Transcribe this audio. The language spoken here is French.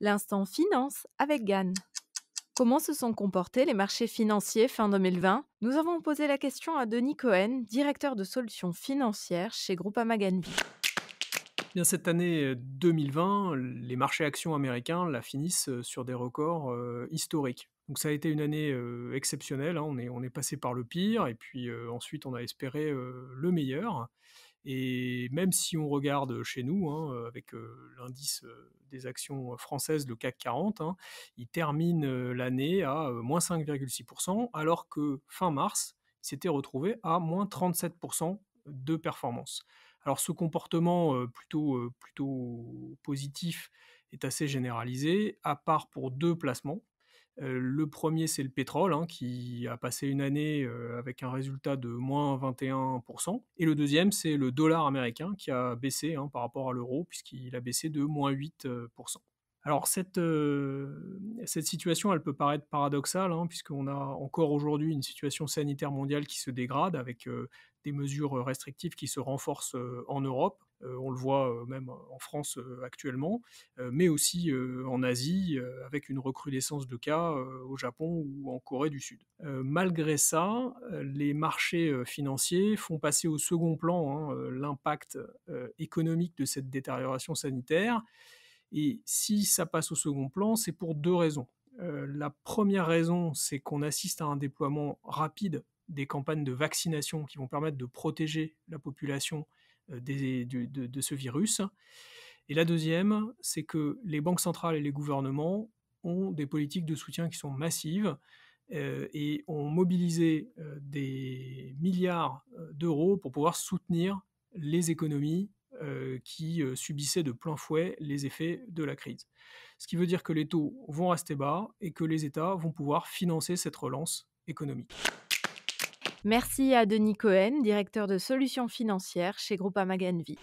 L'instant finance avec Gann. Comment se sont comportés les marchés financiers fin 2020? Nous avons posé la question à Denis Cohen, directeur de solutions financières chez Groupama Ganvi. Bien, cette année, 2020, les marchés actions américains la finissent, sur des records, historiques. Donc ça a été une année, exceptionnelle, hein. On est passé par le pire et puis, ensuite on a espéré, le meilleur et même si on regarde chez nous, hein, avec, l'indice, des actions françaises, le CAC 40, hein, il termine, l'année à, -5,6 alors que fin mars, il s'était retrouvé à -37 de performance. Alors ce comportement, plutôt positif est assez généralisé, à part pour 2 placements. Le premier c'est le pétrole, hein, qui a passé une année, avec un résultat de -21 et le deuxième c'est le dollar américain qui a baissé, hein, par rapport à l'euro puisqu'il a baissé de -8. Alors cette situation, elle peut paraître paradoxale, hein, puisqu'on a encore aujourd'hui une situation sanitaire mondiale qui se dégrade avec, des mesures, restrictives qui se renforcent, en Europe. On le voit, même en France, actuellement, mais aussi, en Asie, avec une recrudescence de cas, au Japon ou en Corée du Sud. Malgré ça, les marchés, financiers font passer au second plan, hein, l'impact, économique de cette détérioration sanitaire et si ça passe au second plan, c'est pour 2 raisons. La première raison, c'est qu'on assiste à un déploiement rapide des campagnes de vaccination qui vont permettre de protéger la population, des de ce virus et la deuxième, c'est que les banques centrales et les gouvernements ont des politiques de soutien qui sont massives, et ont mobilisé, des milliards, d'euros pour pouvoir soutenir les économies, qui, subissaient de plein fouet les effets de la crise. Ce qui veut dire que les taux vont rester bas et que les États vont pouvoir financer cette relance économique. Merci à Denis Cohen, directeur de solutions financières chez Groupama Ganvi.